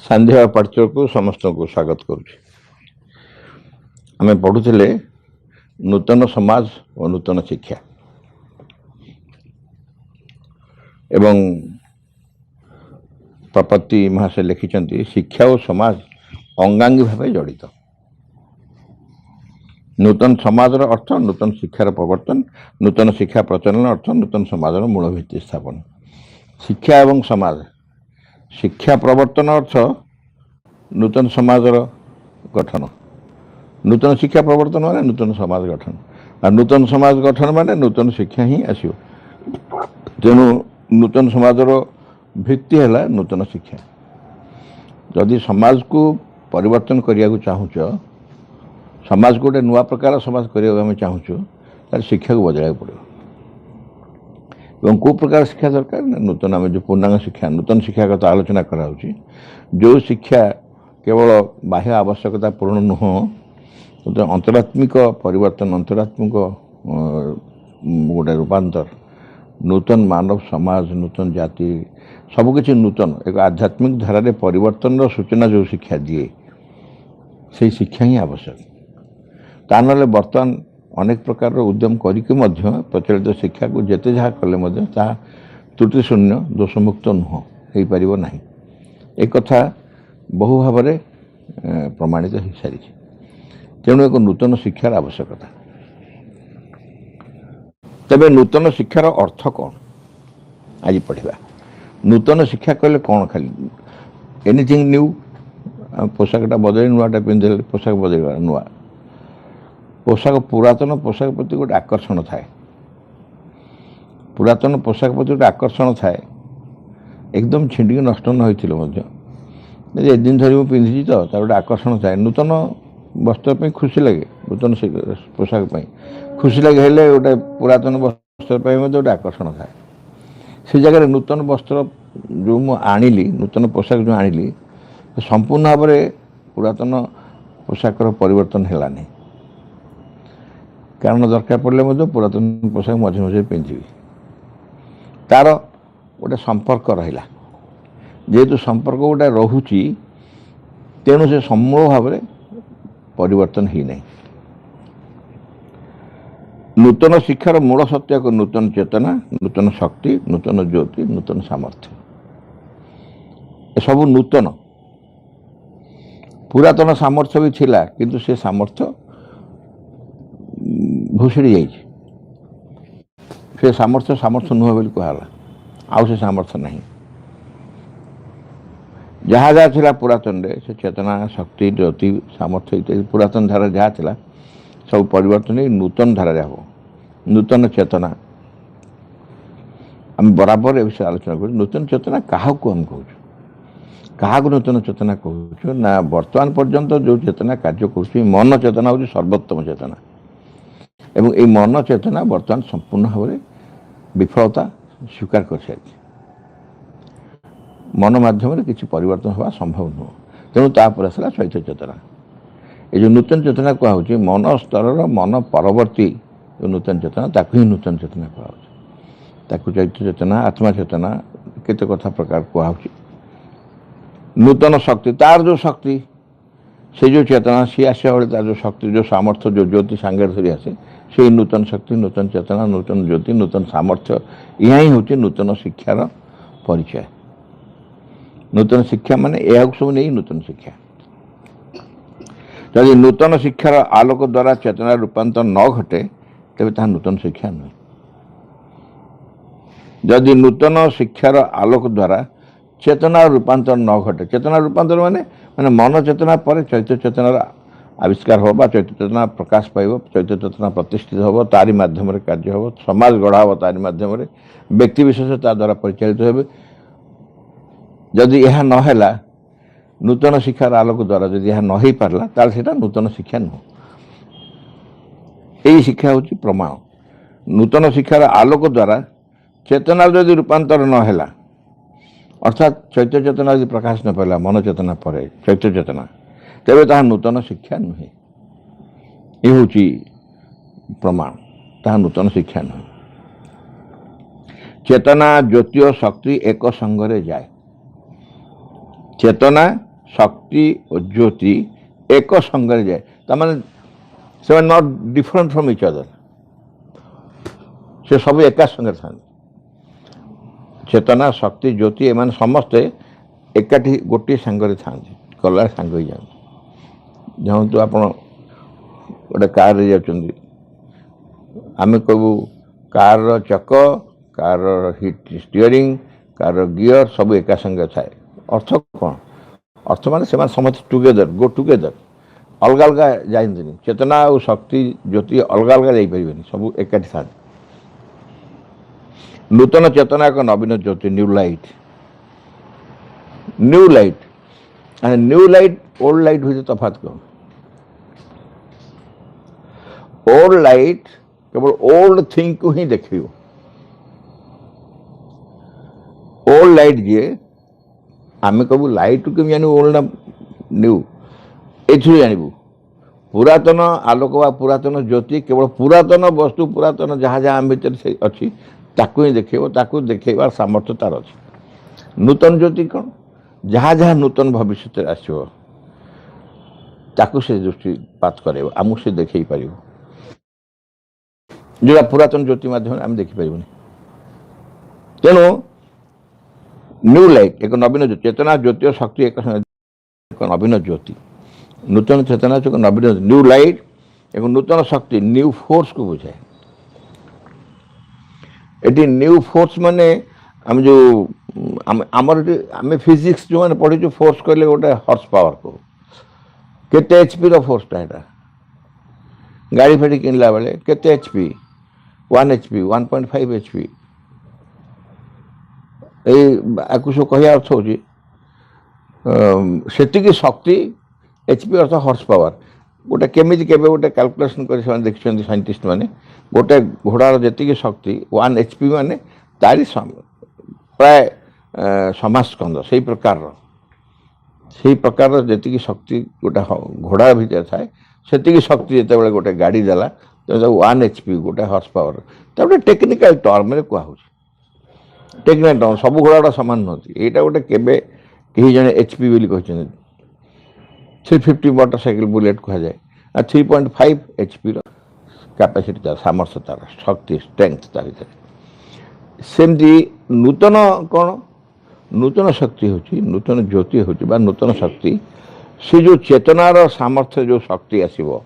संध्या पाठ्य को समस्त को स्वागत करुच्ची। आम पढ़ुले नूतन समाज और नूतन शिक्षा एवं प्रपत्ति महाशय लिखिं शिक्षा और समाज अंगांगी भाव जड़ित। नूतन समाज अर्थ नूतन शिक्षार प्रवर्तन, नूतन शिक्षा प्रचलन अर्थ नूतन समाज मूल भित्ति स्थापन। शिक्षा एवं समाज, शिक्षा प्रवर्तन अर्थ नूतन समाज गठन, नूतन शिक्षा प्रवर्तन माने नूतन समाज गठन, और नूतन समाज गठन माने नूतन शिक्षा ही आसो। तेणु नूतन समाज भित्ति है नूतन शिक्षा। जदि समाज को परिवर्तन करने को चाहूच, समाज को गोटे नुआ प्रकार समाज करने चाहूँ, शिक्षा को बदल पड़ो। कौ प्रकार शिक्षा दरकार ना नूतन आम जो पूर्णांग शिक्षा, नूतन शिक्षा कथा आलोचना करा जो शिक्षा केवल बाह्य आवश्यकता पूर्ण नुह, अंतरात्मिक परिवर्तन, अंतरात्मिक गोटे रूपांतर, नूतन मानव समाज, नूतन जाति सबकि नूतन एक आध्यात्मिक धारा परिवर्तन सूचना जो शिक्षा दिए से शिक्षा ही आवश्यक। ता ना बर्तमान अनेक प्रकार उद्यम करके प्रचलित शिक्षा को जिते जहाँ कले त्रुटि शून्य दोषमुक्त नुह हो पार ना। एक कथा बहु भाव प्रमाणित हो सारी। तेणु एक नूतन शिक्षार आवश्यकता। तेरे नूतन शिक्षार अर्थ कौन आज पढ़ा। नूतन शिक्षा कहले कौन, खाली एनिथिंग न्यू, पोशाकटा बदल नुआटा पिंधे पोशाक बदल नुआ पोशाक, पुरातन पोशाक प्रति गोटे आकर्षण थाए, पुरातन पोशाक प्रति गोटे आकर्षण थाए, एकदम छिंडिक नष्ट न होते एक दिन धरी पिंधि तो तार गोटे आकर्षण थाए। नूतन वस्त्र पे खुशी लगे, नूतन पोशाक खुशी लगे, हेले गोटे पुरातन वस्त्र गोटे आकर्षण थाए। से जगह नूतन वस्त्र जो मु आनिली, नूतन पोशाक जो आनिली, संपूर्ण भाव में पुरातन पोशाकर परिवर्तन है। कारण दरकार पड़े पुरातन पोशाक मझे मझे पिंधि, तार गोटे संपर्क रहा। जेहेतु संपर्क गोटे रोची, तेणु से समूल भाव में परिवर्तन ही नहीं। नूतन शिक्षार मूल सत्य को नूतन चेतना, नूतन शक्ति, नूतन ज्योति, नूतन सामर्थ्य, सब नूतन। पुरातन सामर्थ्य भी थिला, किंतु से सामर्थ्य भूषिड़ी जाइए। से सामर्थ्य सामर्थ्य नुह बोली कहला, आउ से सामर्थ्य नहीं। जहाँ जहाँ थिला पुरातन रे से चेतना, शक्ति, ज्योति, सामर्थ्य इत्यादि पुरातन धारा जहाँ थिला सब परिवर्तन ही नूतन धारा हम, नूतन चेतना। आम बराबर ए विषय आलोचना कर। नूतन चेतना क्या हम कहूँ, क्या नूतन चेतना कहूँ ना, वर्तमान पर्यंत जो चेतना कार्य कर मन चेतना हूँ सर्वोत्तम चेतना। एवं ये मन चेतना वर्तमान संपूर्ण भाव में विफलता स्वीकार कर सारी। मन माध्यम किसी परिवर्तन हवा संभव नुह। तेणु तापर आसला चैत्य चेतना। ये जो नूतन चेतना कहूँ मन स्तर मन परवर्ती जो नूतन चेतना ताकू ही नूतन चेतना कहूँ। चैत्य चेतना, आत्मा चेतना केते कथा प्रकार कहूँ। नूतन शक्ति, तार जो शक्ति से जो चेतना सी आसा बेले तार जो शक्ति, जो सामर्थ्य, जो ज्योति सांगे धरी आसे, से नूतन शक्ति, नूतन चेतना, नूतन ज्योति, नूतन सामर्थ्य, यह ही हूँ नूतन शिक्षार परिचय। नूतन शिक्षा माने यह सब नहीं नूतन शिक्षा। जदि नूतन शिक्षार आलोक द्वारा चेतना रूपांतर न घटे तेरे ता नूतन शिक्षा नुहे। जदि नूतन शिक्षार आलोक द्वारा चेतना रूपांतर न घटे, चेतना रूपांतर माने माने मन चेतना पर चैत्य चेतनार आविष्कार हो, चैत्य चेतना प्रकाश पाइब, चैत्य चेतना प्रतिष्ठित हो, तारी माध्यम कार्य हो, समाज गढ़ा हो, तारी माध्यम व्यक्ति विशेष ता द्वारा परिचालित हो। जदि यह नहला, नूतन शिक्षार आलोक द्वारा जदि यह न पारला, ताल सेटा नूतन शिक्षा नुह। यही शिक्षा हूँ प्रमाण। नूतन शिक्षार आलोक द्वारा चेतना जदि रूपांतर नहला, अर्थात चैत्य चेतना यदि प्रकाश न पाला मन चेतना पर चैत्य चेतना, तेरे ता नूतन शिक्षा नुहे। ये हूँ प्रमाण, ता नूतन शिक्षा नुहे। चेतना ज्योति और शक्ति एक संगरे जाए। चेतना शक्ति और ज्योति एक संगरे जाए तमाने से not different from each other, से सब एका संगे था। चेतना शक्ति ज्योति एम समस्ते एकाठी गोटे सांगे था, कला सांग ही जाते। जहाँ आप गोटे कार आम कहू कार चक, car hit steering, car gear सब एका संगे थाए। अर्थ कौन? अर्थ मान से समस्त टुगेदर, गो टुगेदर, अलग अलग जाती। चेतना और शक्ति ज्योति अलग अलग जापर, सब एकाठी था। नूतन चेतना एक नवीन ज्योति, new light. New light and new light old light हुई तफात कौन? ओल्ड लाइट केवल ओल्ड थिंग को ही देख। ओल्ड लाइट जी आम कहू लाइट को जान ओल्ड ना न्यू, ये जानू पुरातन आलोक व पुरातन ज्योति केवल पुरातन वस्तु, पुरातन जहाँ जहाँ आम भर से अच्छी ताकू ही देखेब, ताकू देखेबार सामर्थ्य तार अच्छी। नूतन ज्योति कौन? जहाँ जहाँ नूतन भविष्य आसो ताकू से दृष्टिपात करे, आमको से देखे पार, जो पुरातन ज्योति माध्यम आम देखिपर। तेणु न्यू लाइट एक नवीन ज्योति, चेतना ज्योति और शक्ति एक नवीन ज्योति। नूतन चेतना एक नवीन न्यू लाइट, एक नूतन शक्ति न्यू फोर्स को बुझाए। ये न्यू फोर्स माने आम जो आम फिजिक्स जो मैंने पढ़ी फोर्स कहले गोटे हॉर्स पावर को केते एचपी रो फोर्सटा है। गाड़ी फाड़ी किनला बेले केते एचपी? 1 HP, 1.5 HP. सब कह अर्थ हो शक्ति एचपी अर्थ हॉर्स पावर। गोटे केमी के गोटे कैलकुलेशन कर देखते साइंटिस्ट मैंने गोटे घोड़ार जी शक्ति 1 एचपी मान तारी प्राय समास्कंद से प्रकार जी शक्ति गोटे घोड़ा भीतर थाए से शक्ति जिते गोटे गाड़ी देला तो 1 एचपी गोटे हॉर्स पावर तो टेक्निकल टर्म कहूँ। टेक्निकल टर्म सब घोड़ा सामान नुहति, यहाँ गोटे केवे कहीं जन एचपी बोली कहते 350 मोटरसाइकिल बुलेट कह जाए। 3.5 एचपी कैपेसिटी तार सामर्थ्य तार शक्ति स्ट्रेंथ तार सेमती नूतन कौन? नूतन शक्ति होची, नूतन ज्योति होची बा नूतन शक्ति से जो चेतनार सामर्थ्य जो शक्ति आसीबो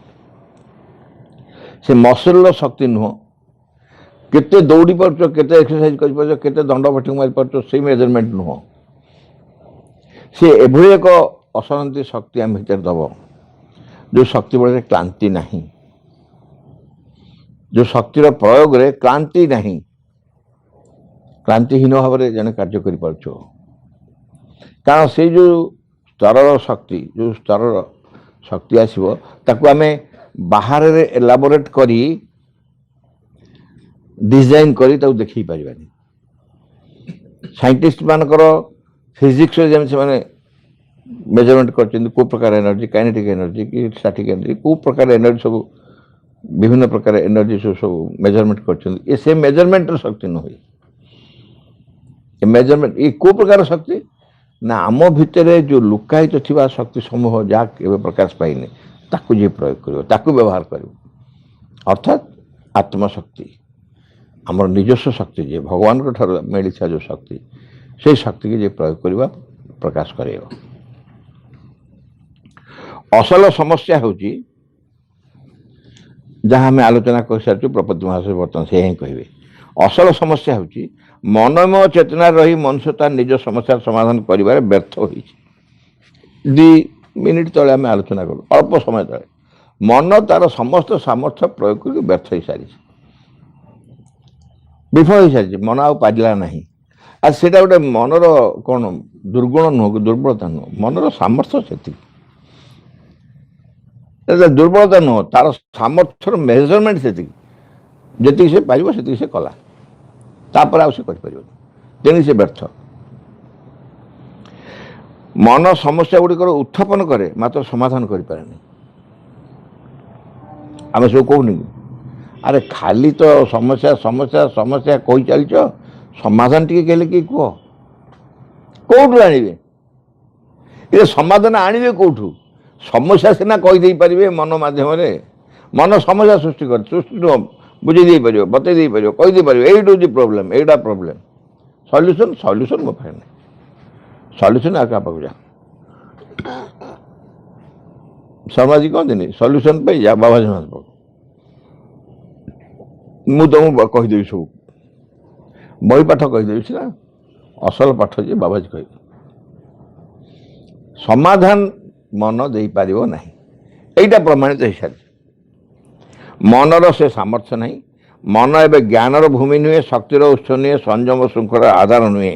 से मसल शक्ति नुह। केते दौड़ी पार्छ, केते एक्सरसाइज कर पार्छ, केते दंड बटी मारी पार्छ से मेजरमेंट नुह। से एभली एक असरंती शक्ति आम भीतर दब जो शक्ति बड़े क्लांति नहीं, जो शक्तिर प्रयोग रे क्लांति नहीं, क्लांतिहीन भाव में जन कार्य कर कारण से जो स्तर शक्ति जो स्तर शक्ति आसो ताकू आम बाहर एलाबोरेट करी डिजाइन करी देखी पारिबानी। साइंटिस्ट मानकर फिजिक्स जमी से मेजरमेंट कर प्रकार एनर्जी, काइनेटिक एनर्जी कि स्टैटिक एनर्जी, को प्रकार एनर्जी सब विभिन्न प्रकार एनर्जी सब मेजरमेंट कर से मेजरमेंट शक्ति नुहे। मेजरमेंट ये को प्रकार शक्ति ना आम भितर जो लुकायित थिबा शक्ति समूह जहाँ के प्रकाश पाइने ताकू जी प्रयोग कर ताकू व्यवहार कर अर्थात आत्मशक्ति आमर निजस्व शक्ति जे भगवान को ठार मिली जो शक्ति से शक्ति की जे प्रयोग करवा प्रकाश करे। असल समस्या होची जहाँ आम आलोचना कर सारी प्रपति महाशय बर्तमान से ही कहे असल समस्या होची मनमय चेतना रही मनुष्य तार निज समस्या समाधान करिबार व्यर्थ होई। 2 मिनिट तले आम आलोचना करूँ अल्प समय तले मन तार समस्त सामर्थ्य प्रयोग कर व्यर्थ हो सारी विफल हो सारी मन आ पारा ना आ से गोटे मनर कौन दुर्गुण नुह दुर्बलता नुह मनर सामर्थ्य से दुर्बलता नुह तार सामर्थ्यर मेजरमेंट से जी से पार से कला तापर आउ से तेणु से व्यर्थ। मन समस्या गुड़िकर उत्थापन करे मात्र समाधान करें। आम सब कहूनि अरे खाली तो समस्या समस्या समस्या कही चलच ସମାଧାନ ଟିକେ କହିଲେ କି କୁହ, କୋଉଠୁ ଆଣିବେ? ଏ ସମାଧାନ ଆଣିବେ କୋଉଠୁ? ସମସ୍ୟା ସିନା କହିଦେଇପାରିବେ ମନ ମାଧ୍ୟମରେ, ମନ ସମସ୍ୟା ସୃଷ୍ଟି କରେ, ସୃଷ୍ଟି ନୁହଁ, ବୁଝେଇ ଦେଇପାରିବ, ବତେଇ ଦେଇପାରିବ, କହିଦେଇପାରିବ ଏଇଟା ହେଉଛି ପ୍ରୋବ୍ଲେମ୍, ଏଇଟା ପ୍ରୋବ୍ଲେମ୍। ସଲ୍ୟୁସନ୍ ମୋ ପାଖରେ ନାହିଁ। ସଲ୍ୟୁସନ୍ ଆଉ କାହା ପାଖକୁ ଯା। ଶର୍ମାଜୀ କହନ୍ତିନି ସଲ୍ୟୁସନ୍ ପାଇଁ ଯା ବାବାଜୀ ମହାରାଜ ପାଖକୁ। ମୁଁ ତମକୁ କହିଦେବି ସବୁ, ବହି ପାଠ କହିଦେବି ସିନା, ଅସଲ ପାଠ ଯେ ବାବାଜୀ କହିବେ। ସମାଧାନ ମନ ଦେଇପାରିବ ନାହିଁ, ଏଇଟା ପ୍ରମାଣିତ ହେଇସାରିଛି। ମନର ସେ ସାମର୍ଥ୍ୟ ନାହିଁ। ମନ ଏବେ ଜ୍ଞାନର ଭୂମି ନୁହେଁ, ଶକ୍ତିର ଉତ୍ସ ନୁହେଁ, ସଂଯମ ଶୃଙ୍ଖଳାର ଆଧାର ନୁହେଁ।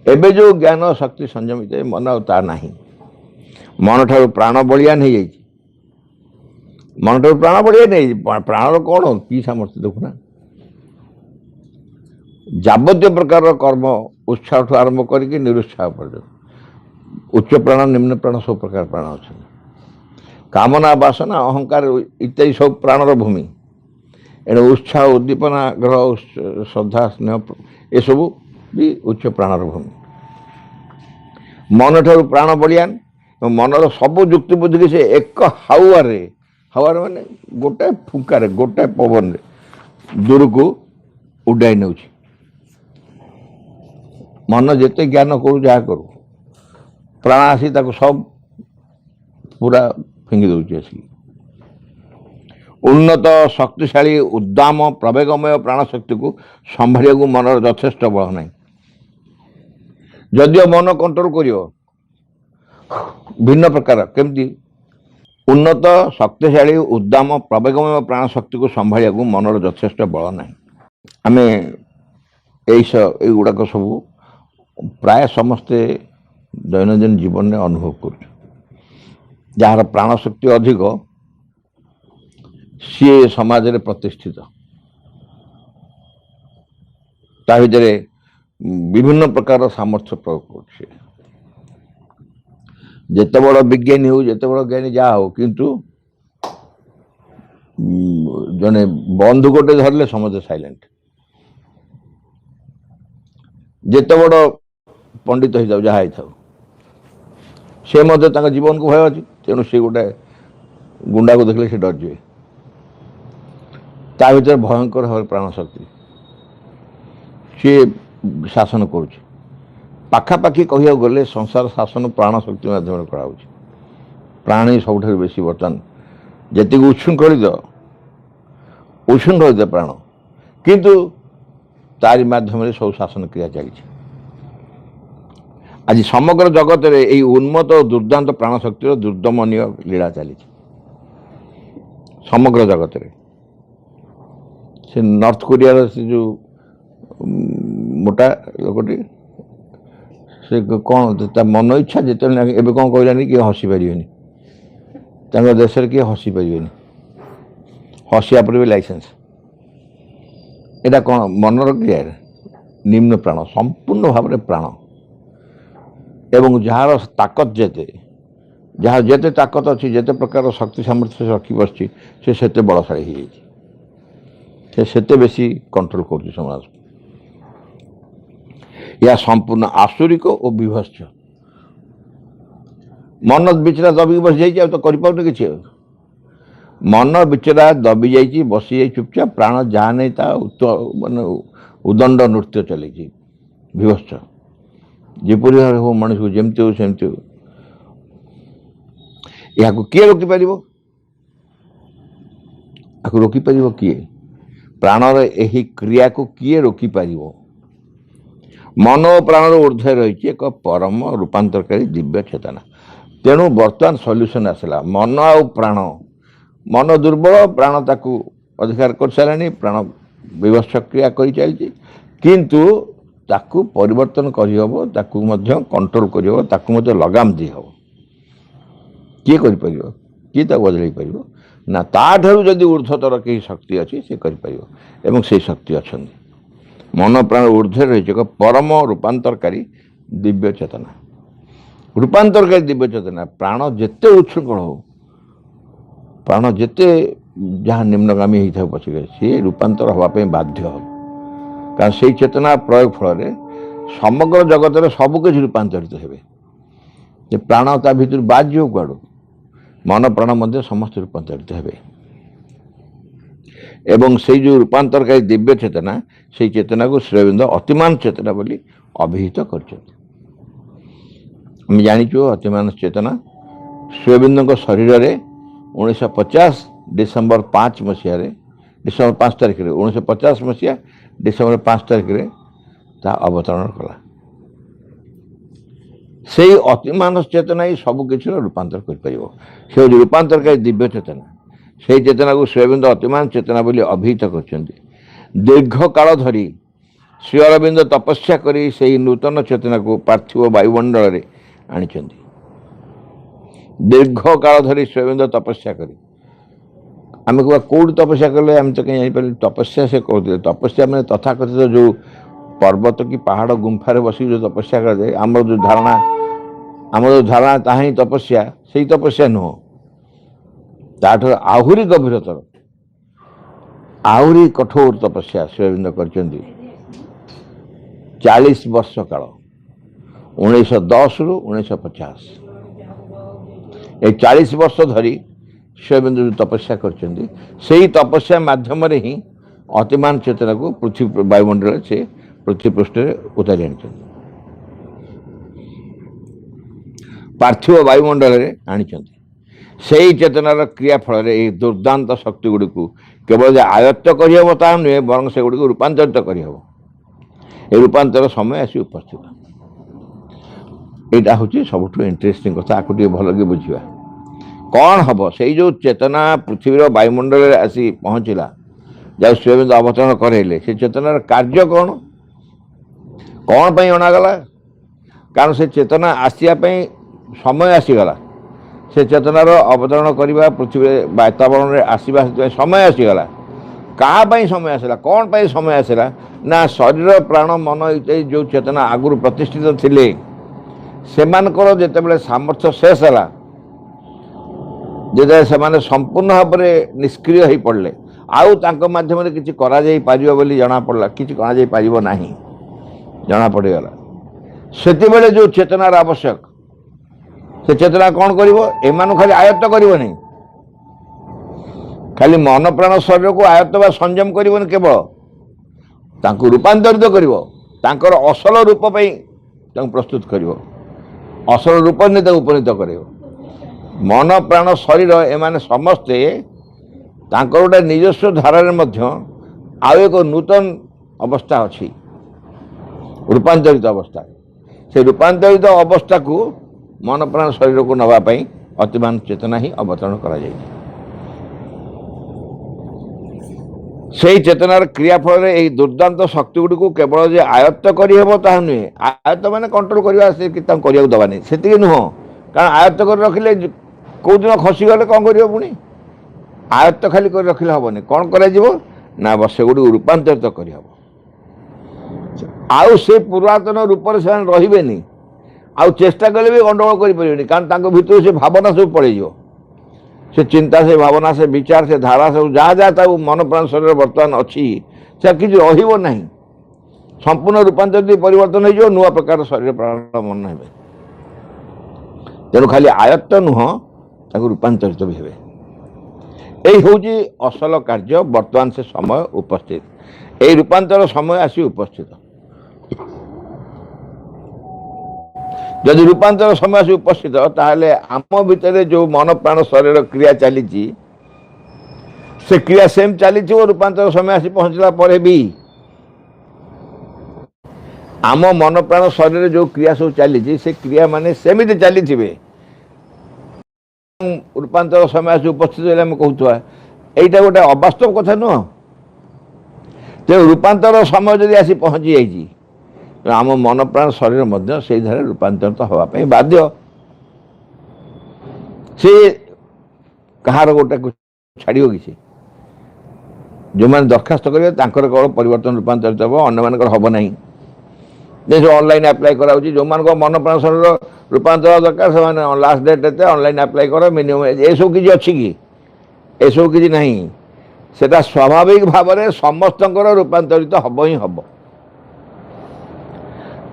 ଏବେ ଯେଉଁ ଜ୍ଞାନ ଶକ୍ତି ସଂଯମିତ ମନ ଆଉ ତା ନାହିଁ। ମନଠାରୁ ପ୍ରାଣ ବଳିଆନ ହେଇଯାଇଛି। ମନଠାରୁ ପ୍ରାଣ ବଳିଆନ ହେଇଯାଇଛି। ପ୍ରାଣର କ'ଣ କି ସାମର୍ଥ୍ୟ ଦେଖୁନା। ଯାବତୀୟ ପ୍ରକାରର କର୍ମ, ଉତ୍ସାହଠୁ ଆରମ୍ଭ କରିକି ନିରୁତ୍ସାହ ପର୍ଯ୍ୟନ୍ତ, ଉଚ୍ଚ ପ୍ରାଣ ନିମ୍ନ ପ୍ରାଣ ସବୁ ପ୍ରକାର ପ୍ରାଣ ଅଛନ୍ତି। କାମନା ବାସନା ଅହଙ୍କାର ଇତ୍ୟାଦି ସବୁ ପ୍ରାଣର ଭୂମି। ଏଣୁ ଉତ୍ସାହ ଉଦ୍ଦୀପନା ଗ୍ରହ ଶ୍ରଦ୍ଧା ସ୍ନେହ ଏସବୁ ବି ଉଚ୍ଚ ପ୍ରାଣର ଭୂମି। ମନଠାରୁ ପ୍ରାଣ ବଳିଆନ ଏବଂ ମନର ସବୁ ଯୁକ୍ତି ବୁଦ୍ଧିକି ସେ ଏକ ହାୱାରେ ମାନେ ଗୋଟାଏ ଫୁଙ୍କାରେ, ଗୋଟାଏ ପବନରେ ଦୂରକୁ ଉଡାଇ ନେଉଛି। ମନ ଯେତେ ଜ୍ଞାନ କରୁ ଯାହା କରୁ, ପ୍ରାଣ ଆସି ତାକୁ ସବୁ ପୁରା ଫିଙ୍ଗି ଦେଉଛି ଆସିକି। ଉନ୍ନତ ଶକ୍ତିଶାଳୀ ଉଦ୍ଦାମ ପ୍ରବେଗମୟ ପ୍ରାଣ ଶକ୍ତିକୁ ସମ୍ଭାଳିବାକୁ ମନର ଯଥେଷ୍ଟ ବଳ ନାହିଁ। ଯଦିଓ ମନ କଣ୍ଟ୍ରୋଲ କରିବ ଭିନ୍ନ ପ୍ରକାର, କେମିତି? ଉନ୍ନତ ଶକ୍ତିଶାଳୀ ଉଦ୍ଦାମ ପ୍ରବେଗମୟ ପ୍ରାଣ ଶକ୍ତିକୁ ସମ୍ଭାଳିବାକୁ ମନର ଯଥେଷ୍ଟ ବଳ ନାହିଁ। ଆମେ ଏଇଗୁଡ଼ାକ ସବୁ ପ୍ରାୟ ସମସ୍ତେ ଦୈନନ୍ଦିନ ଜୀବନରେ ଅନୁଭବ କରୁଛୁ। ଯାହାର ପ୍ରାଣ ଶକ୍ତି ଅଧିକ ସିଏ ସମାଜରେ ପ୍ରତିଷ୍ଠିତ। ତା ଭିତରେ ବିଭିନ୍ନ ପ୍ରକାର ସାମର୍ଥ୍ୟ ପ୍ରୟୋଗ କରୁଛି। ଯେତେ ବଡ଼ ବିଜ୍ଞାନୀ ହଉ, ଯେତେ ବଡ଼ ଜ୍ଞାନୀ ଯାହା ହଉ, କିନ୍ତୁ ଜଣେ ବନ୍ଧୁକଟେ ଧରିଲେ ସମସ୍ତେ ସାଇଲେଣ୍ଟ। ଯେତେ ବଡ଼ ପଣ୍ଡିତ ହେଇଥାଉ, ଯାହା ହେଇଥାଉ, ସେ ମଧ୍ୟ ତାଙ୍କ ଜୀବନକୁ ଭୟ ଅଛି। ତେଣୁ ସେ ଗୋଟେ ଗୁଣ୍ଡାକୁ ଦେଖିଲେ ସେ ଡରିଯିବେ। ତା ଭିତରେ ଭୟଙ୍କର ଭାବରେ ପ୍ରାଣ ଶକ୍ତି ସିଏ ଶାସନ କରୁଛି। ପାଖାପାଖି କହିବାକୁ ଗଲେ ସଂସାର ଶାସନ ପ୍ରାଣ ଶକ୍ତି ମାଧ୍ୟମରେ କରାଯାଉଛି। ପ୍ରାଣ ହିଁ ସବୁଠାରୁ ବେଶୀ ବର୍ତ୍ତମାନ ଯେତିକି ଉଚ୍ଛୃଙ୍ଖଳିତ ପ୍ରାଣ, କିନ୍ତୁ ତାରି ମାଧ୍ୟମରେ ସବୁ ଶାସନ କ୍ରିୟା ଚାଲିଛି। ଆଜି ସମଗ୍ର ଜଗତରେ ଏହି ଉନ୍ମତ୍ତ ଓ ଦୁର୍ଦ୍ଦାନ୍ତ ପ୍ରାଣ ଶକ୍ତିର ଦୁର୍ଦ୍ଦମନୀୟ ଲୀଳା ଚାଲିଛି। ସମଗ୍ର ଜଗତରେ ସେ ନର୍ଥ କୋରିଆର ସେ ଯେଉଁ ମୋଟା ଲୋକଟି, ସେ କ'ଣ ତା ମନ ଇଚ୍ଛା ଯେତେବେଳେ ଏବେ କ'ଣ କହିଲାନି, କିଏ ହସି ପାରିବେନି, ତାଙ୍କ ଦେଶରେ କିଏ ହସି ପାରିବେନି, ହସିବା ପରେ ବି ଲାଇସେନ୍ସ। ଏଇଟା କ'ଣ ମନର କ୍ରିୟାରେ ନିମ୍ନ ପ୍ରାଣ, ସମ୍ପୂର୍ଣ୍ଣ ଭାବରେ ପ୍ରାଣ। ଏବଂ ଯାହାର ତାକତ ଯାହାର ଯେତେ ତାକତ ଅଛି, ଯେତେ ପ୍ରକାର ଶକ୍ତି ସାମର୍ଥ୍ୟ ରଖି ବସିଛି, ସେ ସେତେ ବଳଶାଳୀ ହେଇଯାଇଛି। ସେ ସେତେ ବେଶୀ କଣ୍ଟ୍ରୋଲ କରୁଛି ସମାଜକୁ। ଏହା ସମ୍ପୂର୍ଣ୍ଣ ଆସୁରିକ ଓ ବିଭତ୍ସ। ମନ ବିଚରା ଦବିକି ବସିଯାଇଛି, ଆଉ ତ କରିପାରୁନି କିଛି। ମନ ବିଚରା ଦବି ଯାଇଛି, ବସିଯାଇଛି ଚୁପଚାପ। ପ୍ରାଣ ଯାହା ନେଇ ତା ମାନେ ଉଦଣ୍ଡ ନୃତ୍ୟ ଚାଲିଛି, ବିଭତ୍ସ। ଯେପରି ହଉ ମଣିଷକୁ ଯେମିତି ହଉ ସେମିତି ହଉ। ଏହାକୁ କିଏ ରୋକିପାରିବ? ଏହାକୁ ରୋକିପାରିବ କିଏ? ପ୍ରାଣର ଏହି କ୍ରିୟାକୁ କିଏ ରୋକିପାରିବ? ମନ ଓ ପ୍ରାଣର ଊର୍ଦ୍ଧ୍ୱରେ ରହିଛି ଏକ ପରମ ରୂପାନ୍ତରକାରୀ ଦିବ୍ୟ ଚେତନା। ତେଣୁ ବର୍ତ୍ତମାନ ସଲ୍ୟୁସନ୍ ଆସିଲା। ମନ ଆଉ ପ୍ରାଣ, ମନ ଦୁର୍ବଳ, ପ୍ରାଣ ତାକୁ ଅଧିକାର କରିସାରିଲାଣି, ପ୍ରାଣ ବିଭତ୍ସ କ୍ରିୟା କରିଚାଲିଛି। କିନ୍ତୁ ତାକୁ ପରିବର୍ତ୍ତନ କରିହେବ, ତାକୁ ମଧ୍ୟ କଣ୍ଟ୍ରୋଲ କରିହେବ, ତାକୁ ମଧ୍ୟ ଲଗାମ ଦେଇହେବ। କିଏ କରିପାରିବ? କିଏ ତାକୁ ବଦଳାଇ ପାରିବ? ନା, ତାଠାରୁ ଯଦି ଊର୍ଦ୍ଧ୍ୱତର କେହି ଶକ୍ତି ଅଛି, ସେ କରିପାରିବ। ଏବଂ ସେହି ଶକ୍ତି ଅଛନ୍ତି। ମନ ପ୍ରାଣ ଊର୍ଦ୍ଧ୍ୱରେ ରହିଛି ଏକ ପରମ ରୂପାନ୍ତରକାରୀ ଦିବ୍ୟ ଚେତନା। ରୂପାନ୍ତରକାରୀ ଦିବ୍ୟ ଚେତନା। ପ୍ରାଣ ଯେତେ ଉଚ୍ଛୃଙ୍ଖଳ ହଉ, ପ୍ରାଣ ଯେତେ ଯାହା ନିମ୍ନଗାମୀ ହେଇଥାଉ ପଛକେ, ସିଏ ରୂପାନ୍ତର ହେବା ପାଇଁ ବାଧ୍ୟ ହେବ। कारण से चेतना प्रयोग फल समग्र जगत सबकि रूपांतरित हे प्राण ता भर बाद जो कड़ मन प्राण मध्य समस्त रूपांतरित हे एवं से जो रूपांतरकारी दिव्य चेतना से चेतना को श्रीअरविंद अतिमान चेतना बोली अभिहित कर जाचु अतिमान चेतना श्रीअरविंद शरीर में 1950 डिसेम्बर 5 मसीह डिसेम्बर 5 तारिख में 1950 मसीहा डिसेम्बर 5 तारिख में ता अवतरण कला से अतिमान चेतना ही सबकि रूपांतर कर रूपांतरकारी दिव्य चेतना से चेतना को श्रीअरविंद अतिमान चेतना बोली अभिहित कर दीर्घ काल धरी श्रीअरविंद तपस्या करी से नूतन चेतना को पार्थिव वायुमंडल में आनी दीर्घ काल धरी श्रीअरविंद तपस्या करी आम कह कौट तपस्या कले आम तो कहीं जापर तपस्या से कहते तपस्या मैंने तथाकथित जो पर्वत की पहाड़ गुंफार बस जो तपस्या कराए आम जो धारणा ताहा ही तपस्या से तपस्या नुह ताठर आहुरी गभीरतर आहुरी कठोर तपस्या श्रीअरविंद कर 40 वर्ष काल 1910 रु 1950 ये 40 वर्ष धरी श्रीअरविंद जो तपस्या कर तपस्या माध्यम ही अतिमान चेतना को पृथ्वी वायुमंडल से पृथ्वी पृष्ठ उतारी आनी पार्थिव वायुमंडल में आनी से चेतनार क्रियाफल दुर्दांत शक्ति गुड़ी को केवल आयत्त करहब ता नुहे बर से गुड़ी रूपांतरित करहब ये रूपांतर समय आसी उपस्थित यहाँ हूँ सब इंटरेस्टिंग कथा आपको भल कि बुझा कौन हम से जो चेतना पृथ्वीर वायुमंडल आसी पहुँचला जब श्रीअरविंद अवतरण कराइले से चेतनार कार्य कौन कौन पर अणागला कारण से चेतना आसापी समय आसीगला से चेतनार अवतरण करने पृथ्वी वातावरण में आसवा समय आसीगला क्या समय आसला कौन पर समय आसला ना शरीर प्राण मन इत्यादि जो चेतना आगुरी प्रतिष्ठित थिले सेमानकर जितेबाला सामर्थ्य शेष है जिते से संपूर्ण भाव में निष्क्रिय हो पड़े आउ तांको माध्यम किसी करा जाई पारिबो बोली जना पड़ला किसी करा जाई पारिबो नाही जना पड़गला सेतिबेले जो चेतनार आवश्यक से चेतना कौन करिवो एमानु खाली आयत्त करिवो नहीं खाली मन प्राण शरीर को आयत्त बा संयम करिवो नहीं केवल तांको रूपांतरित करिवो तांकर असल रूप पई तांको प्रस्तुत करिवो असल रूप नहीं तांको उपनीत करिवो मन प्राण शरीर एमाने समस्ते तांकर गोटे निजस्व धारा मध्य आउ एक नूतन अवस्था अच्छी रूपांतरित अवस्था से रूपांतरित अवस्था को मन प्राण शरीर को नवापाई अतिमान चेतना ही अवतरण करा जाए से चेतनार क्रियाफल यही दुर्दांत शक्ति गुड़ी को केवल जे आयत्त करहब ता नुहे आयत्त माने कंट्रोल करने दबानी से नुह कारण आयत्त कर रखिले कौ दिन खसीगले कौन कर पुणी आयत्त खाली कर रखिले हेनी कौन करा बस गुड़ी रूपांतरित करहब आउ से पुरातन रूप से रही आउ चेष्टा कले भी गंडगोल करें कारण भीतर से भावना सब पड़े से चिंता से भावना से विचार से धारा सब जहाँ जहाँ मन प्राण शरीर बर्तमान अच्छी से किसी रहा संपूर्ण रूपांतरित परिवर्तन हो नुआ प्रकार शरीर प्राण मन हे तेणु खाली आयत्त नुह रूपांतरित भी हे यही हूँ असल कार्य वर्तमान से समय उपस्थित यही रूपांतर समय आसी उपस्थित जदि रूपांतर समय आसी उपस्थित ताहले आम भितर जो मन प्राण शरीर क्रिया चली से क्रिया सेम चली रूपांतर समय आसी पहुंचला पर भी आम मन प्राण शरीर जो क्रिया सब चली से क्रिया माने सेमिति चली रूपांतर समय आसी उपस्थित कहूँ यहीटा गोटे अवास्तव कथा नुह तेणु रूपांतर समय जदि आसी पहुँची जाइए आम मन प्राण शरीर मध्य से धारे रूपांतरित होगापी बाध्य से कहार गोटे छाड़ो कि जो मैंने दरखास्त करेंगे केवल परिवर्तन रूपांतरित हम अन्न मान हम ना जैसे ऑनलाइन अप्लाई कराऊँ जो मान मन प्राण शरीर रूपांतर दरकार से लास्ट डेट एत ऑनलाइन अप्लाई कर मिनिमम ये सब किसी अच्छी कि ये सब किसी ना से स्वाभाविक भाव में समस्त रूपांतरित हम ही हम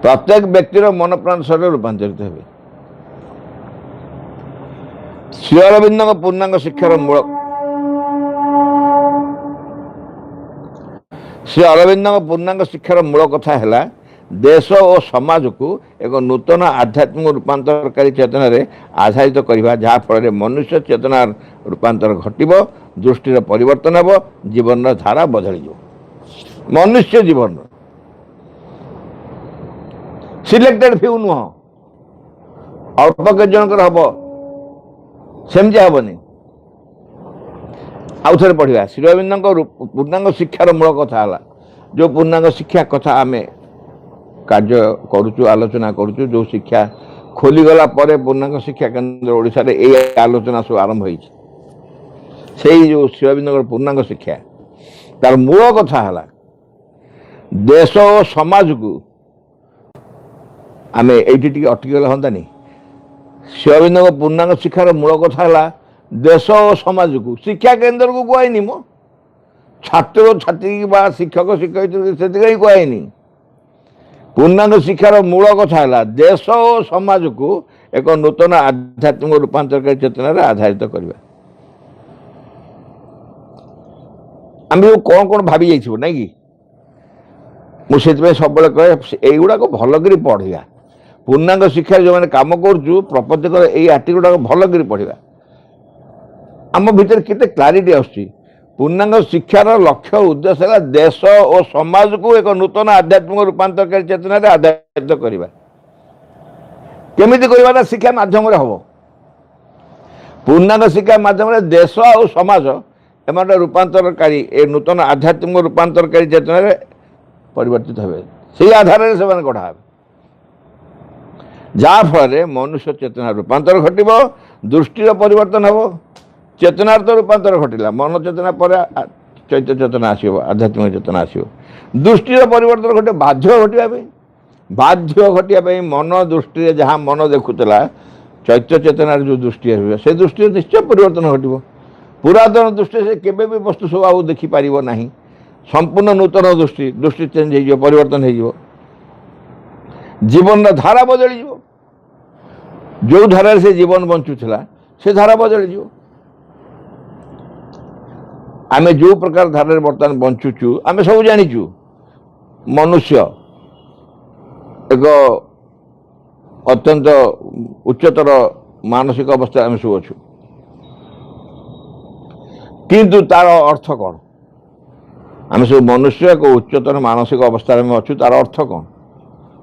प्रत्येक व्यक्तिर मन प्राण शरीर रूपांतरित हे। श्री अरविंद पूर्णांग शिक्षार मूल श्री अरविंद पूर्णांग शिक्षार मूल कथा है देश और समाज को एक नूतन आध्यात्मिक रूपांतरकारी चेतना रे आधारित करवा, जहाँफल मनुष्य चेतनार रूपांतर घटव, दृष्टिर परिवर्तन हे, जीवन धारा बदल मनुष्य जीवन सिलेक्टेड फ्यू नुह अल्प के जनकर हम सेमती हेनी। आउ थे पढ़ा श्री अरविंद पूर्णांग शिक्षार मूल कथा है, जो पूर्णांग शिक्षा कथा आम कार्य करुचु आलोचना करुचु, जो शिक्षा खोलीगला पूर्णांग शिक्षा केन्द्र ओडिशा रे ए आलोचना सब आरंभ होई से जो श्री अरविंद पूर्णांग शिक्षा तार मूल कथा है देश और समाज को आम ये अटकीगले हंतानी। श्री अरविंद पूर्णांग शिक्षार मूल कथा है देश और समाज को शिक्षा केन्द्र को कहनी मो छात्र छात्री शिक्षक शिक्षयित्री से कहनी। पूर्णांग शिक्षार मूल कथा है देश और समाज को एक नूतन आध्यात्मिक रूपांतरकारी चेतना आधारित करवा। आम कौन कौन भावी जाइए ना कि मुझे सब कहे युवा को भलकर पढ़ा। पूर्णांग शिक्षा जो मैंने कम करूँ प्रत्येक यही आर्टिकल गुड़ाक भलकर पढ़ा आम भीतर केते क्लारिटी आसुची। पूर्णांग शिक्षार लक्ष्य उद्देश्य है देश और समाज को एक नूतन आध्यात्मिक रूपांतरकारी चेतना आधारित करवा। केमिति करवा शिक्षा माध्यम हम पूर्णांग शिक्षा माध्यम देश और समाज एम रूपांतरकारी ए नूतन आध्यात्मिक रूपांतरकारी चेतना परिवर्तित हे, से आधार से गढ़ा जहाँफल मनुष्य चेतना रूपांतर घटव, दृष्टिर परिवर्तन हे, चेतनार तो रूपांतर घटला मन चेतना पर चैत्य चेतना आसो, आध्यात्मिक चेतना आसो, दृष्टिर परिवर्तन घटे बाध्य घटापी मन दृष्टि जहाँ मन देखुला चैत्य चेतनार जो दृष्टि आस से दृष्टि निश्चय परिवर्तन घटव। पुरातन दृष्टि से केबे भी वस्तु सब आउ देखिपार ना, संपूर्ण नूतन दृष्टि दृष्टि चेंज हो परिवर्तन हो, जीवन धारा बदल जो धारा से जीवन बंचुला से धारा बदल आम जो प्रकार धारा बर्तमान बंचुचु आम सब जानीचु मनुष्य एक अत्यंत उच्चतर मानसिक अवस्था आम सब अच्छु, किंतु तार अर्थ कौन? आम सब मनुष्य एक उच्चतर मानसिक अवस्था में अच्छु, तार अर्थ कौन?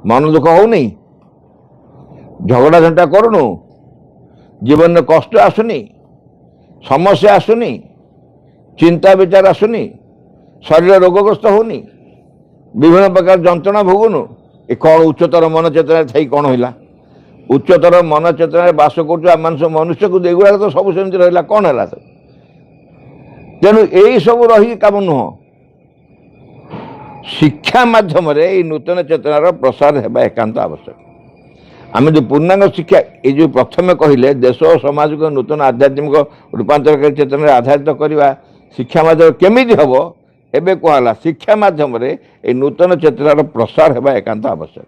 मन दुख हो नहीं, झगड़ा झंटा करूनु, जीवन में कष्ट आसुनी, समस्या आसुनी, चिंता विचार आसुनी, शरीर रोगग्रस्त होनी, विभिन्न प्रकार जंत्रणा भोगुनु, ये कौन उच्चतर मन चेतना थी कौन होगा? उच्चतर मन चेतना बास कर मनुष्य को एगुड़ा तो सब सेमती रहा कौन है? तेणु यही सब रही काम नुह, शिक्षा माध्यम नूतन चेतनार प्रसार है एकांत आवश्यक। आम जो पूर्णांग शिक्षा ये जो प्रथम कहले देश और समाज को नूतन आध्यात्मिक रूपांतरकारी चेतना आधारित करवा शिक्षा माध्यम केमिति हम एवं कहला शिक्षा माध्यम नूतन चेतनार प्रसार है एकांत आवश्यक।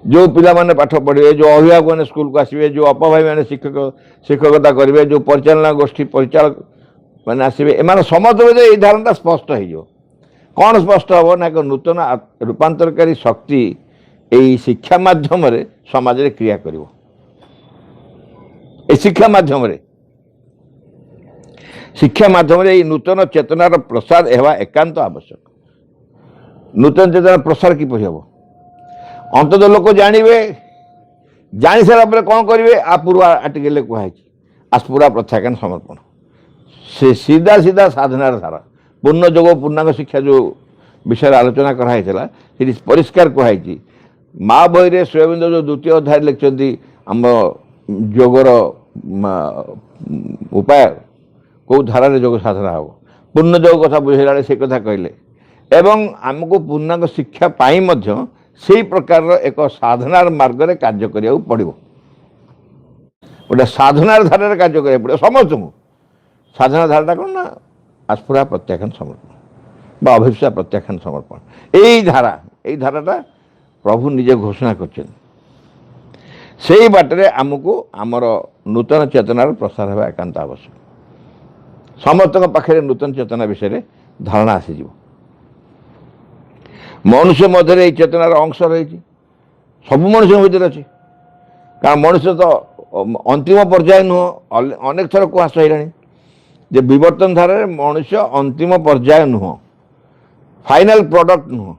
जो पिला माने पाठ पढ़े, जो अभिभावक मैंने स्कूल को आसवे, जो अपभाई मैंने शिक्षकता करेंगे, जो परिचालना गोष्ठी परिचालक मैंने आसवे, एम समस्त ये धारणा स्पष्ट हो कौन स्पष्ट हम ना एक नूतन रूपांतरकारी शक्ति यही शिक्षा माध्यम समाज रे क्रिया करिवो। शिक्षा माध्यम नूतन चेतनार प्रसार एवं एकांत आवश्यक। नूतन चेतनार प्रसार किपर हम अंततः लोक जानवे, जानी सारा कौन करेंगे आ पूर्व आर्टिकल कहुई आस्पुरा प्रत्याख्यान समर्पण से सीधा सीधा साधनार धारा पूर्ण जोग पूर्णांग शिक्षा जो विषय आलोचना कराई परिष्कार कहुई माँ बही श्री अरविंद जो द्वितीय अध्याय लिखिं आम जोगर उपाय कौ धारा जोग साधना हम पूर्ण जोग कथा बुझेला से कथा कहले एवं आमको पूर्णांग शिक्षा पाई मध्य से प्रकार एक साधनार मार्ग में कार्य करिया पड़ो। गोटे साधनार धारा कार्य करिया पड़ो समस्त को। साधना धाराटा कौन ना आस्पुरा प्रत्याख्यान समर्पण बा अभिप्सा प्रत्याख्यान समर्पण यही धाराटा प्रभु निजे घोषणा कर से बाटर आमको आमर नूतन चेतनार प्रसार होगा एकांत आवश्यक। समस्त पाखे नूतन चेतना विषय धारणा आसीज। मनुष्य मध्य चेतनार अंश रही सब मनुष्य भर अच्छे कारण मनुष्य तो अंतिम पर्याय नुह अनेक थर कह सही जे विवर्तन धारा मनुष्य अंतिम पर्याय नुह फाइनल प्रोडक्ट नुह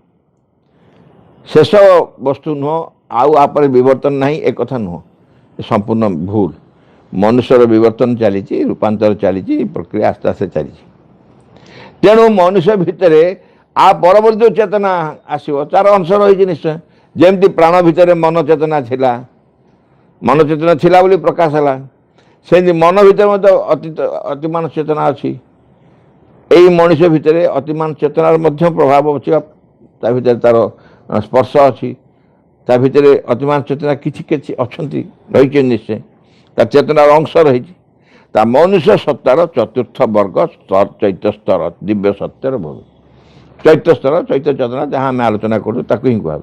शेष वस्तु नुह आउ आप विवर्तन नहीं एक कथा नुह संपूर्ण भूल। मनुष्यर विवर्तन चली रूपांतर चली प्रक्रिया आस्ते आस्ते चली तेणु मनुष्य भितर आ परवर्ती जो चेतना आसो तार अंश रही निश्चय जमती प्राण भितर मन चेतना थिला मन चेतना थिला बोली प्रकाश है से मन भितर अतिमान चेतना अच्छी यही मनुष्य भितर अतिमान चेतनार प्रभाव अच्छी ता भितर तार स्पर्श अच्छी ता भितर अतिमान चेतना किसी अच्छा रही निश्चय ता चेतनार अंश रही ता मनुष्य सत्तार चतुर्थ वर्ग स्तर चैत्य स्तर दिव्य सत्यर भोग चैत्य स्तर चैत्य चेतना जहाँ आम आलोचना करूँ कह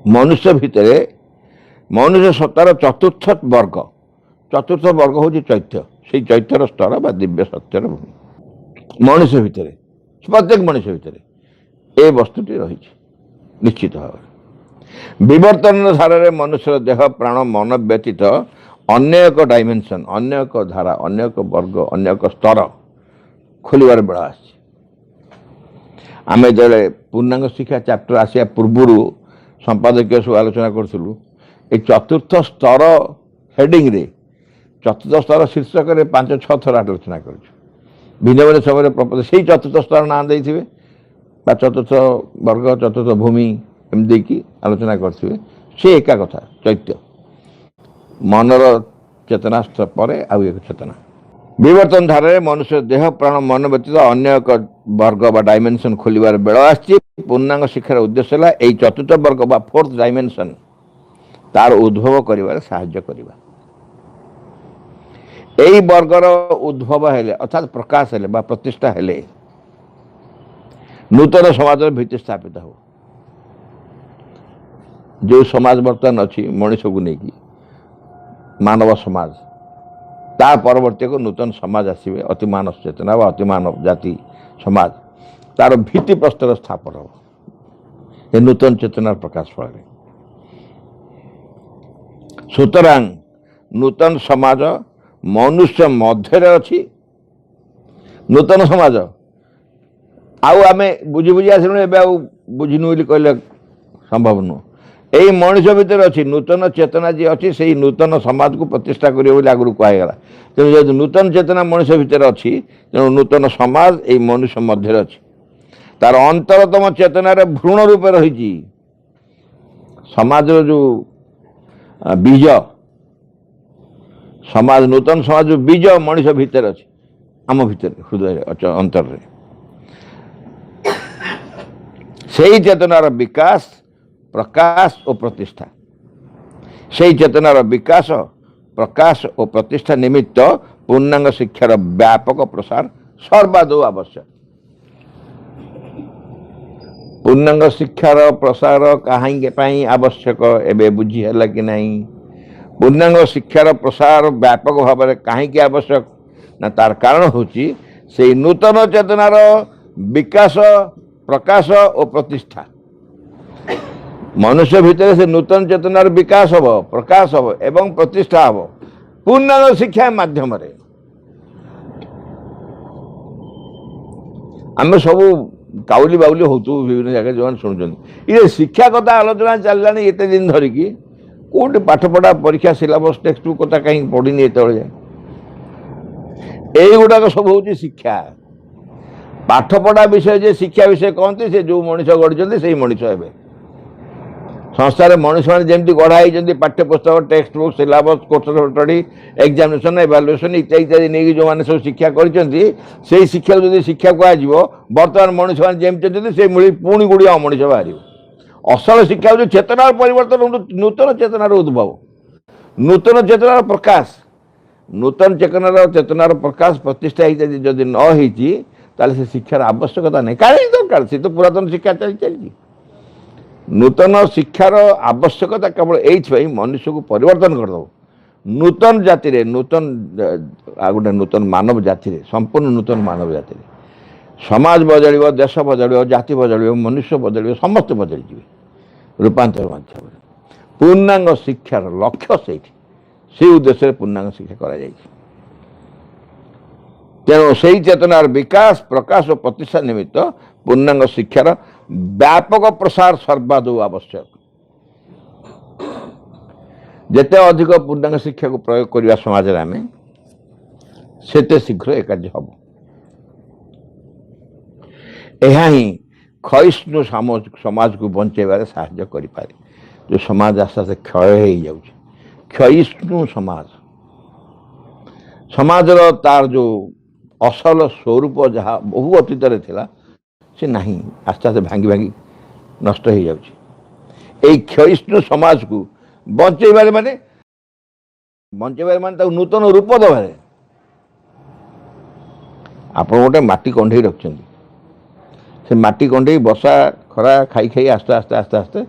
मनुष्य भितर मनुष्य सत्तार चतुर्थ वर्ग हूँ चैत्य से चैत्यर स्तर बा दिव्य सत्यर भूमि मनुष्य भितर प्रत्येक मनुष्य भितर ए वस्तुटी रही निश्चित भाव विवर्तन धारा मनुष्य देह प्राण मन व्यतीत अन्य एक डायमेंशन अन्य एक धारा अन्य एक वर्ग अन्य एक स्तर खोलिबार बेला आम जो पूर्णांग शिक्षा चैप्टर आसिया पूर्व संपादकीय सब आलोचना करूँ ये चतुर्थ स्तर हेडिंग रे चतुर्थ स्तर शीर्षक में 5-6 थर आलोचना कर भिन्न भिन्न समय प्रपद से चतुर्थ स्तर ना दे चतुर्थ वर्ग चतुर्थ भूमि एमती आलोचना करेंगे से एका कथा चैत्य मनर चेतना पर आउ एक चेतना विवर्तन धारा मनुष्य देह प्राण मन व्यतीत अन्य एक वर्ग बा डायमेंशन खोलिबार बेल आसी पूर्णांग शिक्षार उद्देश्य है यही चतुर्थ वर्ग बा फोर्थ डायमेंशन तार उद्भव करिबार साहाय्य करिबा यही वर्गर उद्भव हेले अर्थात प्रकाश हेले बा प्रतिष्ठा हेले नूतन समाज भित्ति स्थापित हो जो समाज बर्तमान अच्छी मनुष्य को लेकिन मानव समाज ता परवर्ती को नूतन समाज आसवे अतिमान चेतना व अतिमान जाति समाज तार भित्ति प्रस्तर स्थापन हो ये नूतन चेतनार प्रकाश फल सुतरां नूतन समाज मनुष्य मध्य अच्छी नूतन समाज आउ आम बुझी बुझी आसलु ए बुझीनु बोली कहले संभव नुह यही मनुष्य भितर अच्छी नूतन चेतना जी अच्छी से नूतन समाज को प्रतिष्ठा करें आगुरी कहगला तेणु जब नूतन चेतना मनुष्य भितर अच्छी तेणु नूतन समाज यही मनुष्य मध्य अच्छी तार अंतरतम चेतनार भ्रूण रूप रही समाज जो बीज समाज नूतन समाज जो बीज मनुष्य भितर अच्छी आम भितर हृदय अंतर से चेतनार विकास प्रकाश और प्रतिष्ठा से चेतनार विकास प्रकाश और प्रतिष्ठा निमित्त पूर्णांग शिक्षार व्यापक प्रसार सर्वादौ आवश्यक। पूर्णांग शिक्षार प्रसार कहीं आवश्यक एवं बुझीला कि नहीं पूर्णांग शिक्षार प्रसार व्यापक भाव में कहीं आवश्यक ना तार कारण होची से नूतन चेतनार विकास प्रकाश और प्रतिष्ठा मनुष्य भितर से नूतन चेतनार विकास हम प्रकाश हम एवं प्रतिष्ठा हम पूर्णांग शिक्षा माध्यम आम सब काउली बाउली हो विभिन्न जगह जो शुणुं ये शिक्षा कथा आलोचना चलला एत दिन धरिकी कौटे पाठ पढ़ा परीक्षा सिलेबस टेक्स्ट बुक कथा कहीं पढ़नी ये गुड़ाक सब हूँ शिक्षा पाठ पढ़ा विषय जे शिक्षा विषय कहते से जो मनीष गढ़ी से मनीष हे संस्थार मनीष मैंने जमी गढ़ाई पाठ्य पुस्तक textbook syllabus course study examination evaluation इत्यादि इत्यादि नहीं जो मैंने सब शिक्षा कर शिक्षा जो शिक्षा कह बर्तमान मनीष मैंने जमी से पुणी गुड़िया अमनीष बाहर असल शिक्षा जो चेतनार परिवर्तन नूतन चेतनार उद्भव नूतन चेतनार प्रकाश नूतन चेतनार प्रकाश प्रतिष्ठा इत्यादि जदि न होती ताले से शिक्षार आवश्यकता नहीं कहीं दरकार सी तो पुरातन शिक्षा चली नूतन शिक्षार आवश्यकता केवल यही मनुष्य को परिवर्तन करदेव नूतन जाति रे नूतन गोटे नूतन मानव जाति रे संपूर्ण नूतन मानव जाति रे समाज बदल देश बदल जाति बदल मनुष्य बदल समस्त बदल जाए रूपांतर माध्यम पूर्णांग शिक्षार लक्ष्य से उद्देश्य पूर्णांग शिक्षा करा तेणु से चेतनार विकास प्रकाश और प्रतिष्ठा निमित्त पूर्णांग शिक्षार व्यापक प्रसार सर्वादौ आवश्यक जिते अधिक पूर्णांग शिक्षा को प्रयोग करने समाज में आम से शीघ्र एक कार्य हम यह ही क्षयिष्णु समाज को बंचेबार साहाय्य करें जो समाज आस्ते आस्ते क्षय हो क्षयिष्णु समाजर तार जो असल स्वरूप जहाँ बहु अतीत से नहीं आस्ते आस्ते भांगी भांगी नष्ट हो जाए क्षयिष्णु समाज को बंचेबार माने नूतन रूप दबार आप गोटे मटी कंडे रखिंट से मटी कंडे बसा खरा खाई खाई आस्ते आस्ते आस्ते आस्ते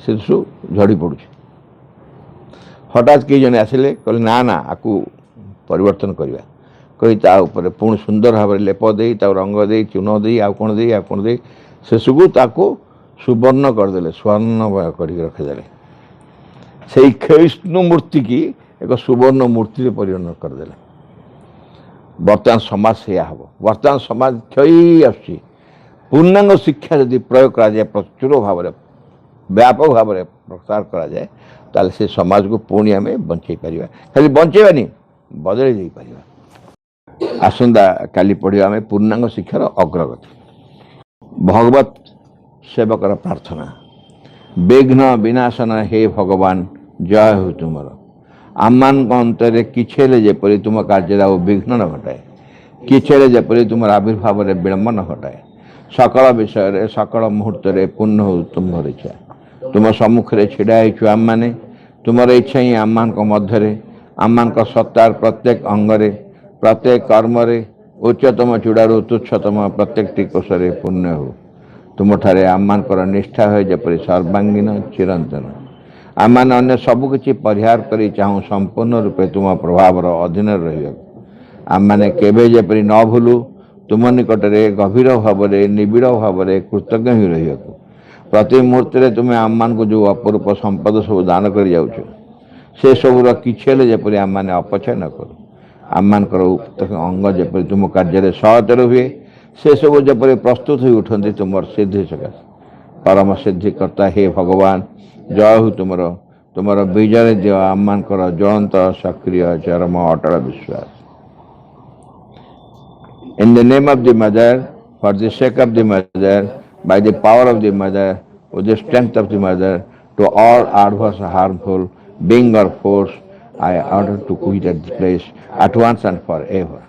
से झड़ी पड़ू हठात कई जन आसिले कहले ना ना आपको परिवर्तन करवा कही तापर पुणी सुंदर भाव लेप दे रंग दे चून दे आउ कौन दे शेषकू ताको सुवर्ण करदे स्वर्ण कर रखिदे से क्षयिष्णु मूर्ति की एक सुवर्ण मूर्ति परिणत करदे बर्तमान समाज से हम बर्तमान समाज क्षय आसुची पूर्णांग शिक्षा यदि प्रयोग करा जाए प्रचुर भाव व्यापक भाव प्रसार करा जाए ताले से समाज को पुणी आम बंचे पार खाली बंचेबानी बदल दे पार आसंदा काली पढ़िया आम पूर्णांग शिक्षार अग्रगति भगवत सेवकर प्रार्थना विघ्न विनाशन हे भगवान जय हो तुमर आमान अंतर किछे जेपरी तुम कार्य विघ्न न घटाए किछे जेपरी तुम आविर्भाव विलंब न घटाए सकल विषय सकल मुहूर्त पूर्ण हो तुम इच्छा तुम सम्मुखें छिड़ा आम मैंने तुमर इच्छा ही आम मध्य आम सत्तार प्रत्येक अंगरे प्रत्येक कर्म उच्चतम चूड़ारू तुच्छतम प्रत्येक टिकोशरे पुण्य हो तुम ठारे आम निष्ठा है जपरी सर्वांगीन चिरंतन आम मैंने अन्य सबकि परिहार कर चाहूँ संपूर्ण रूपे तुम प्रभावर अधीन रही आम मैंने केवे जेपरी न भूलु तुम निकट में गभीर भाव निबिड़ भाव कृतज्ञ ही रही प्रति मुहूर्त तुम्हें आम को जो अपरूप संपद सब दान कर जाऊँ से सबूर किसी जपरी आम मैंने अपचय न करूँ आम अंग जपरी तुम कार्य सहतर हुए से सब जपरी प्रस्तुत हो उठती तुम सिद्धि सकाश परम सिद्धिकर्ता हे भगवान जय हो तुमर विजय दिव आम ज्वलंत सक्रिय चरम अटल विश्वास In the name of the mother, for the sake of the mother, by the power of the mother, with the strength of the mother, to all adverse, harmful being or force, I order to quit at this place at once and forever.